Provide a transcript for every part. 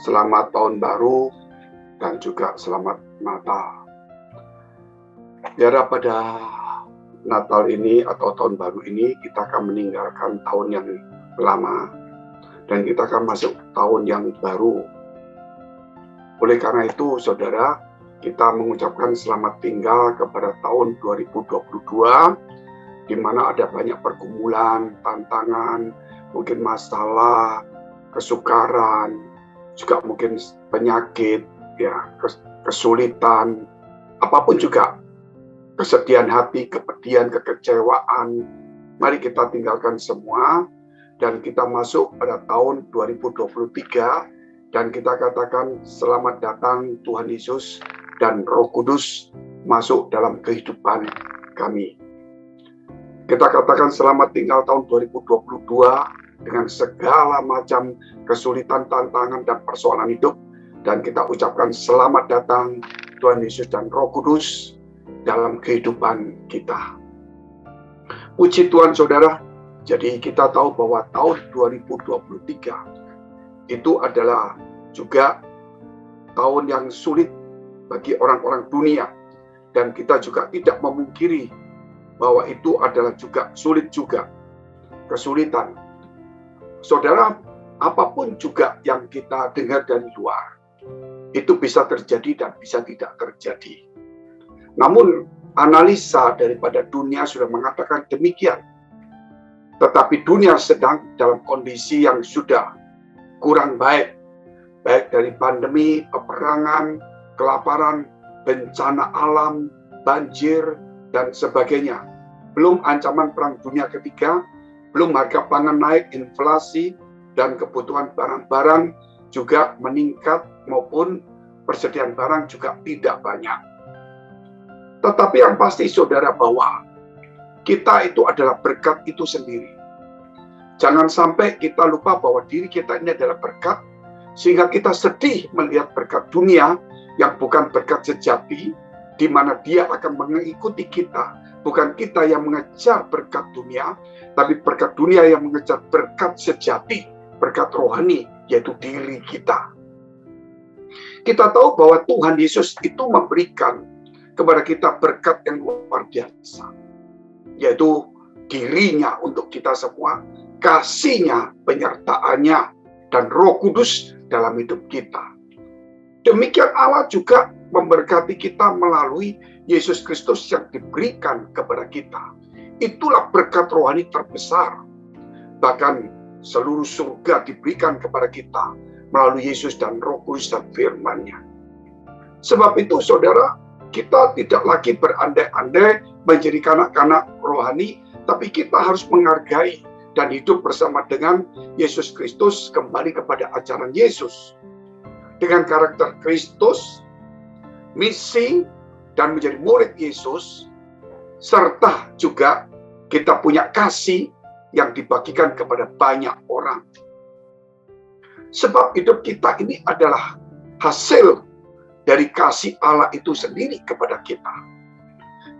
Selamat Tahun Baru dan juga Selamat Natal. Biarlah pada Natal ini atau Tahun Baru ini kita akan meninggalkan tahun yang lama dan kita akan masuk tahun yang baru. Oleh karena itu, saudara, kita mengucapkan selamat tinggal kepada tahun 2022, di mana ada banyak pergumulan, tantangan, mungkin masalah, kesukaran, juga mungkin penyakit, ya, kesulitan, apapun juga, kesedihan hati, kepedihan, kekecewaan. Mari kita tinggalkan semua dan kita masuk pada tahun 2023 dan kita katakan selamat datang Tuhan Yesus dan Roh Kudus masuk dalam kehidupan kami. Kita katakan selamat tinggal tahun 2022 dengan segala macam kesulitan, tantangan, dan persoalan hidup. Dan kita ucapkan selamat datang Tuhan Yesus dan Roh Kudus dalam kehidupan kita. Puji Tuhan saudara, jadi kita tahu bahwa tahun 2023 itu adalah juga tahun yang sulit bagi orang-orang dunia. Dan kita juga tidak memungkiri bahwa itu adalah juga sulit juga, kesulitan. Saudara, apapun juga yang kita dengar dari luar, itu bisa terjadi dan bisa tidak terjadi. Namun, analisa daripada dunia sudah mengatakan demikian. Tetapi dunia sedang dalam kondisi yang sudah kurang baik. Baik dari pandemi, peperangan, kelaparan, bencana alam, banjir, dan sebagainya. Belum ancaman perang dunia ketiga, belum harga pangan naik, inflasi, dan kebutuhan barang-barang juga meningkat maupun persediaan barang juga tidak banyak. Tetapi yang pasti saudara bahwa kita itu adalah berkat itu sendiri. Jangan sampai kita lupa bahwa diri kita ini adalah berkat, sehingga kita sedih melihat berkat dunia yang bukan berkat sejati, di mana dia akan mengikuti kita. Bukan kita yang mengejar berkat dunia, tapi berkat dunia yang mengejar berkat sejati, berkat rohani, yaitu diri kita. Kita tahu bahwa Tuhan Yesus itu memberikan kepada kita berkat yang luar biasa, yaitu dirinya untuk kita semua, kasihnya, penyertaannya, dan Roh Kudus dalam hidup kita. Demikian Allah juga memberkati kita melalui Yesus Kristus yang diberikan kepada kita. Itulah berkat rohani terbesar. Bahkan seluruh surga diberikan kepada kita melalui Yesus dan Roh Kudus dan firman-Nya. Sebab itu saudara, kita tidak lagi berandai-andai menjadi kanak-kanak rohani, tapi kita harus menghargai dan hidup bersama dengan Yesus Kristus, kembali kepada ajaran Yesus. Dengan karakter Kristus, misi, dan menjadi murid Yesus, serta juga kita punya kasih yang dibagikan kepada banyak orang. Sebab hidup kita ini adalah hasil dari kasih Allah itu sendiri kepada kita.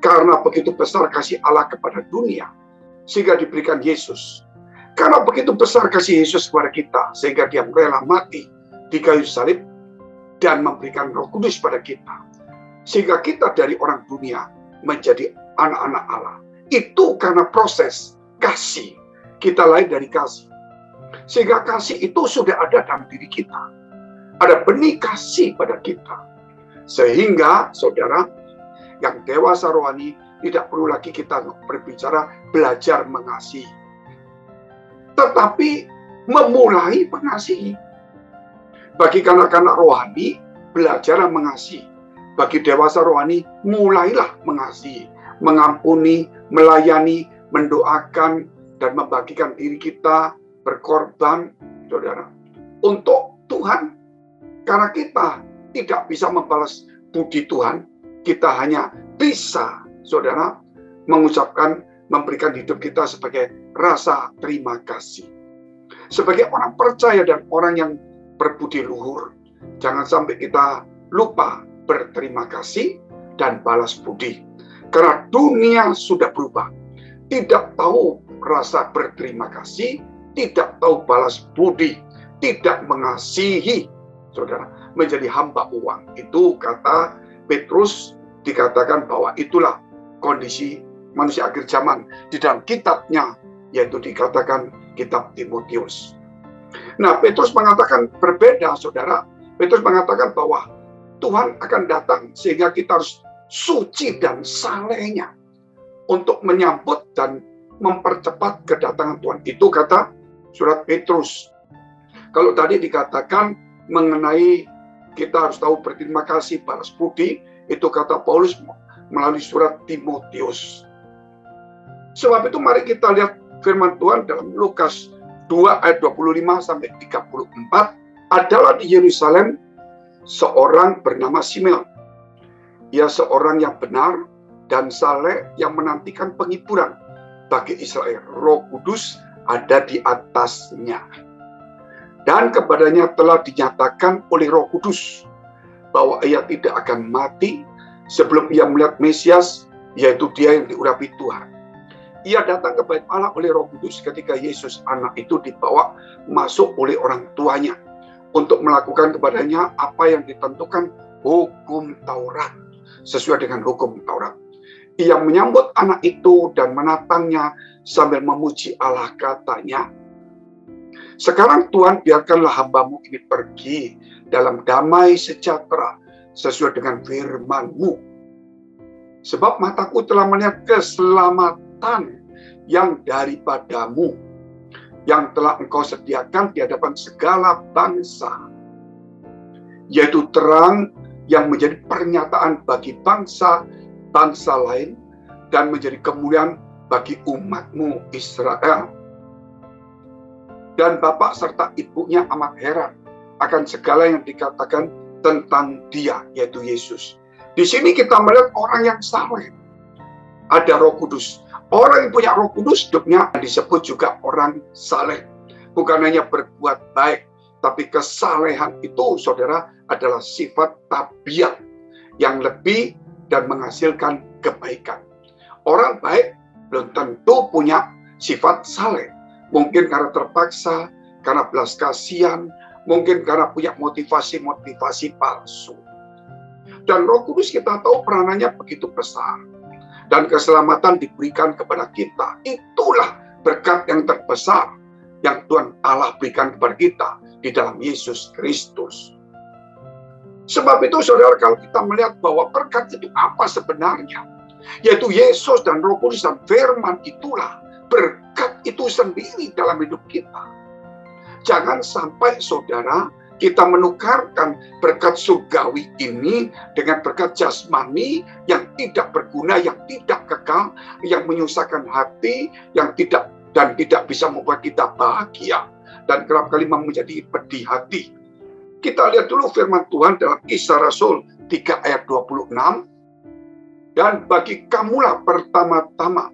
Karena begitu besar kasih Allah kepada dunia, sehingga diberikan Yesus. Karena begitu besar kasih Yesus kepada kita, sehingga dia rela mati di kayu salib dan memberikan Roh Kudus pada kita. Sehingga kita dari orang dunia menjadi anak-anak Allah. Itu karena proses kasih. Kita lahir dari kasih. Sehingga kasih itu sudah ada dalam diri kita. Ada benih kasih pada kita. Sehingga, saudara, yang dewasa rohani tidak perlu lagi kita berbicara belajar mengasihi. Tetapi memulai mengasihi. Bagi kanak-kanak rohani, belajar mengasihi. Bagi dewasa rohani, mulailah mengasihi, mengampuni, melayani, mendoakan, dan membagikan diri kita, berkorban, saudara, untuk Tuhan. Karena kita tidak bisa membalas budi Tuhan, kita hanya bisa, saudara, mengucapkan, memberikan hidup kita sebagai rasa terima kasih. Sebagai orang percaya dan orang yang berbudi luhur, jangan sampai kita lupa berterima kasih dan balas budi. Karena dunia sudah berubah. Tidak tahu rasa berterima kasih, tidak tahu balas budi, tidak mengasihi. saudara, menjadi hamba uang. Itu kata Petrus, dikatakan bahwa itulah kondisi manusia akhir zaman di dalam kitabnya, yaitu dikatakan kitab Timotius. Nah, Petrus mengatakan berbeda, saudara. Petrus mengatakan bahwa Tuhan akan datang sehingga kita harus suci dan salehnya untuk menyambut dan mempercepat kedatangan Tuhan. Itu kata surat Petrus. Kalau tadi dikatakan mengenai kita harus tahu berterima kasih, balas budi, itu kata Paulus melalui surat Timotius. Sebab itu mari kita lihat firman Tuhan dalam Lukas 2 ayat 25 sampai 34. Adalah di Yerusalem seorang bernama Simeon. Ia seorang yang benar dan saleh yang menantikan penghiburan bagi Israel. Roh Kudus ada di atasnya. Dan kepadanya telah dinyatakan oleh Roh Kudus bahwa ia tidak akan mati sebelum ia melihat Mesias, yaitu dia yang diurapi Tuhan. Ia datang ke bait Allah oleh Roh Kudus ketika Yesus anak itu dibawa masuk oleh orang tuanya untuk melakukan kepadanya apa yang ditentukan hukum Taurat, sesuai dengan hukum Taurat. Ia menyambut anak itu dan menatangnya sambil memuji Allah, katanya, sekarang Tuhan, biarkanlah hamba-Mu ini pergi dalam damai sejahtera sesuai dengan firman-Mu. Sebab mataku telah melihat keselamatan yang daripadamu, yang telah Engkau sediakan di hadapan segala bangsa, yaitu terang yang menjadi pernyataan bagi bangsa lain dan menjadi kemuliaan bagi umat-Mu Israel. Dan bapak serta ibunya amat heran akan segala yang dikatakan tentang dia, yaitu Yesus. Di sini kita melihat orang yang saleh. Ada Roh Kudus. Orang yang punya Roh Kudus, hidupnya disebut juga orang saleh. Bukan hanya berbuat baik, tapi kesalehan itu, saudara, adalah sifat tabiat yang lebih dan menghasilkan kebaikan. Orang baik belum tentu punya sifat saleh. Mungkin karena terpaksa, karena belas kasihan, mungkin karena punya motivasi-motivasi palsu. Dan Roh Kudus kita tahu peranannya begitu besar. Dan keselamatan diberikan kepada kita. Itulah berkat yang terbesar yang Tuhan Allah berikan kepada kita di dalam Yesus Kristus. Sebab itu, saudara, kalau kita melihat bahwa berkat itu apa sebenarnya, yaitu Yesus dan Roh Kudus dan firman, itulah berkat itu sendiri dalam hidup kita. Jangan sampai, saudara, kita menukarkan berkat surgawi ini dengan berkat jasmani yang tidak berguna, yang tidak kekal, yang menyusahkan hati, yang tidak bisa membuat kita bahagia, dan kerap kali menjadi pedih hati. Kita lihat dulu firman Tuhan dalam Kisah Rasul 3 ayat 26. Dan bagi kamulah pertama-tama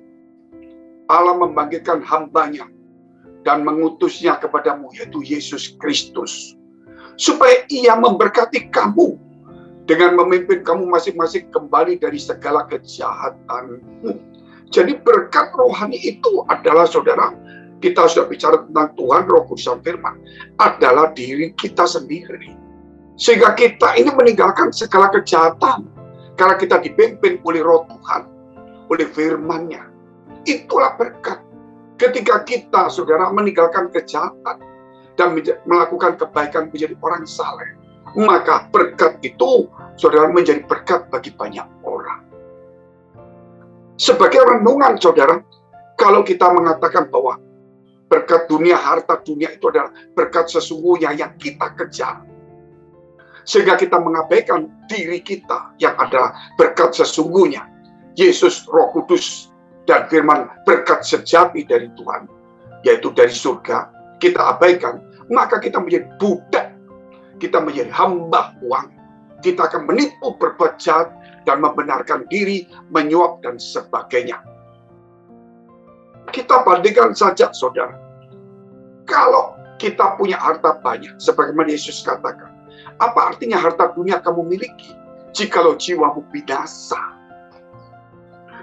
Allah membangkitkan hamba-Nya dan mengutusnya kepadamu, yaitu Yesus Kristus, supaya Ia memberkati kamu dengan memimpin kamu masing-masing kembali dari segala kejahatanmu. Jadi berkat rohani itu adalah, saudara, kita sudah bicara tentang Tuhan, Roh Kudus dan firman, adalah diri kita sendiri. Sehingga kita ini meninggalkan segala kejahatan karena kita dipimpin oleh Roh Tuhan, oleh firman-Nya. Itulah berkat. Ketika kita, saudara, meninggalkan kejahatan dan melakukan kebaikan, menjadi orang saleh, maka berkat itu, saudara, menjadi berkat bagi banyak orang. Sebagai renungan, saudara, kalau kita mengatakan bahwa berkat dunia, harta dunia itu adalah berkat sesungguhnya yang kita kejar, sehingga kita mengabaikan diri kita yang adalah berkat sesungguhnya, Yesus, Roh Kudus, dan firman, berkat sejati dari Tuhan, yaitu dari surga, kita abaikan, maka kita menjadi budak, kita menjadi hamba uang, kita akan menipu, berbuat jahat, dan membenarkan diri, menyuap, dan sebagainya. Kita bandingkan saja, saudara, kalau kita punya harta banyak, sebagaimana Yesus katakan, apa artinya harta dunia kamu miliki, jikalau jiwamu binasa?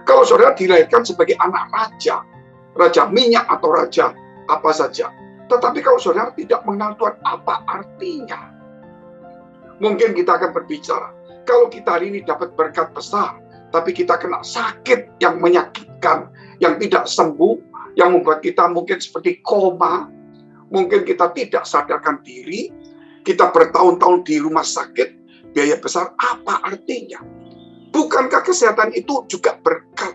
Kalau saudara dilahirkan sebagai anak raja, raja minyak atau raja apa saja, tetapi kalau saudara tidak mengenal Tuhan, apa artinya? Mungkin kita akan berbicara, kalau kita hari ini dapat berkat besar, tapi kita kena sakit yang menyakitkan, yang tidak sembuh, yang membuat kita mungkin seperti koma, mungkin kita tidak sadarkan diri, kita bertahun-tahun di rumah sakit, biaya besar, apa artinya? Bukankah kesehatan itu juga berkat,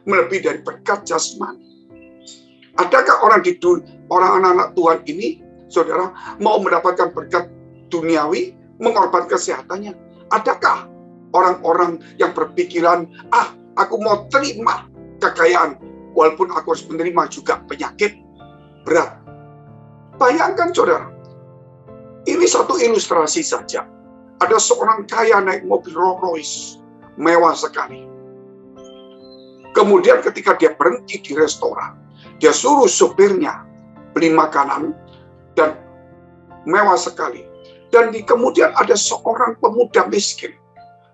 melebihi dari berkat jasmani? Adakah orang anak-anak Tuhan ini, saudara, mau mendapatkan berkat duniawi, mengorbankan kesehatannya? Adakah orang-orang yang berpikiran, aku mau terima kekayaan, walaupun aku harus menerima juga penyakit berat? Bayangkan, saudara, ini satu ilustrasi saja. Ada seorang kaya naik mobil Rolls Royce, mewah sekali. Kemudian ketika dia berhenti di restoran, dia suruh supirnya beli makanan dan mewah sekali. Dan kemudian ada seorang pemuda miskin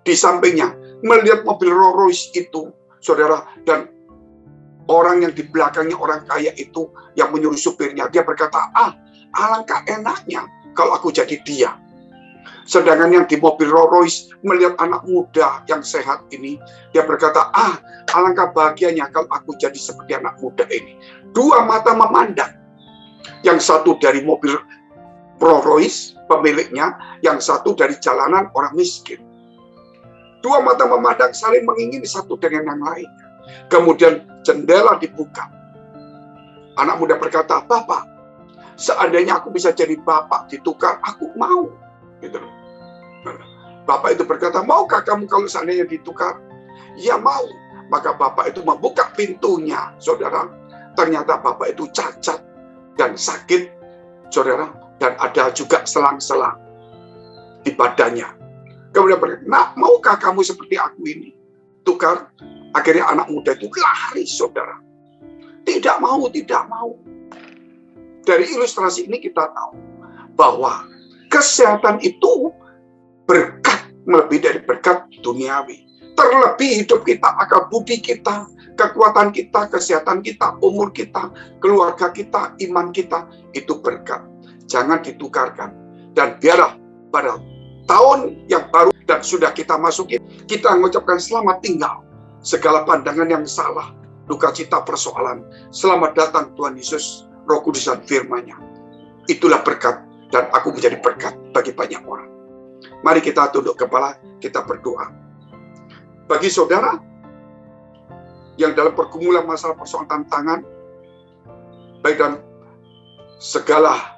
di sampingnya melihat mobil Rolls Royce itu, saudara, dan orang yang di belakangnya orang kaya itu yang menyuruh supirnya, dia berkata, alangkah enaknya kalau aku jadi dia. Sedangkan yang di mobil Rolls Royce melihat anak muda yang sehat ini, dia berkata, alangkah bahagianya kalau aku jadi seperti anak muda ini. Dua mata memandang. Yang satu dari mobil Rolls Royce, pemiliknya, yang satu dari jalanan orang miskin. Dua mata memandang saling mengingini satu dengan yang lain. Kemudian jendela dibuka. Anak muda berkata, Bapak, seandainya aku bisa jadi bapak ditukar, aku mau. Gitu. Bapak itu berkata, maukah kamu kalau seandainya ditukar? Ya mau. Maka bapak itu membuka pintunya, saudara. Ternyata bapak itu cacat dan sakit, saudara. Dan ada juga selang-selang di badannya. Kemudian berkata, nak, maukah kamu seperti aku ini? Tukar. Akhirnya anak muda itu lari, saudara. Tidak mau, tidak mau. Dari ilustrasi ini kita tahu bahwa kesehatan itu berkat, melebihi dari berkat duniawi. Terlebih hidup kita, akal budi kita, kekuatan kita, kesehatan kita, umur kita, keluarga kita, iman kita, itu berkat. Jangan ditukarkan. Dan biarlah pada tahun yang baru dan sudah kita masuki, kita mengucapkan selamat tinggal. Segala pandangan yang salah, duka cita persoalan, selamat datang Tuhan Yesus, Roh Kudus dan firman-Nya. Itulah berkat. Dan aku menjadi berkat bagi banyak orang. Mari kita tunduk kepala, kita berdoa. Bagi saudara yang dalam pergumulan masalah persoalan tantangan, baik dalam segala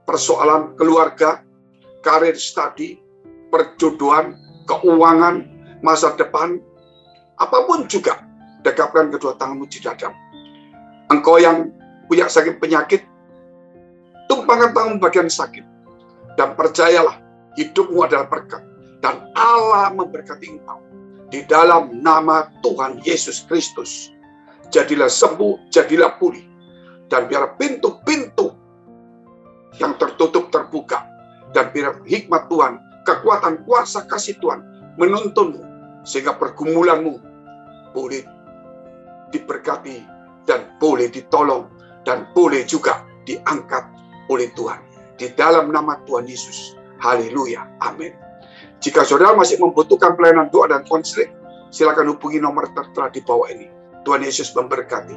persoalan keluarga, karir studi, perjodohan, keuangan, masa depan, apapun juga, dekapkan kedua tanganmu di dadamu. Engkau yang punya sakit penyakit, tumpangkan tanganmu bagian sakit. Dan percayalah, hidupmu adalah berkat. Dan Allah memberkati engkau. Di dalam nama Tuhan Yesus Kristus. Jadilah sembuh, jadilah pulih. Dan biar pintu-pintu yang tertutup terbuka. Dan biar hikmat Tuhan, kekuatan kuasa kasih Tuhan menuntunmu. Sehingga pergumulanmu boleh diberkati. Dan boleh ditolong. Dan boleh juga diangkat oleh Tuhan. Di dalam nama Tuhan Yesus. Haleluya. Amin. Jika saudara masih membutuhkan pelayanan doa dan konseling, silakan hubungi nomor tertera di bawah ini. Tuhan Yesus memberkati.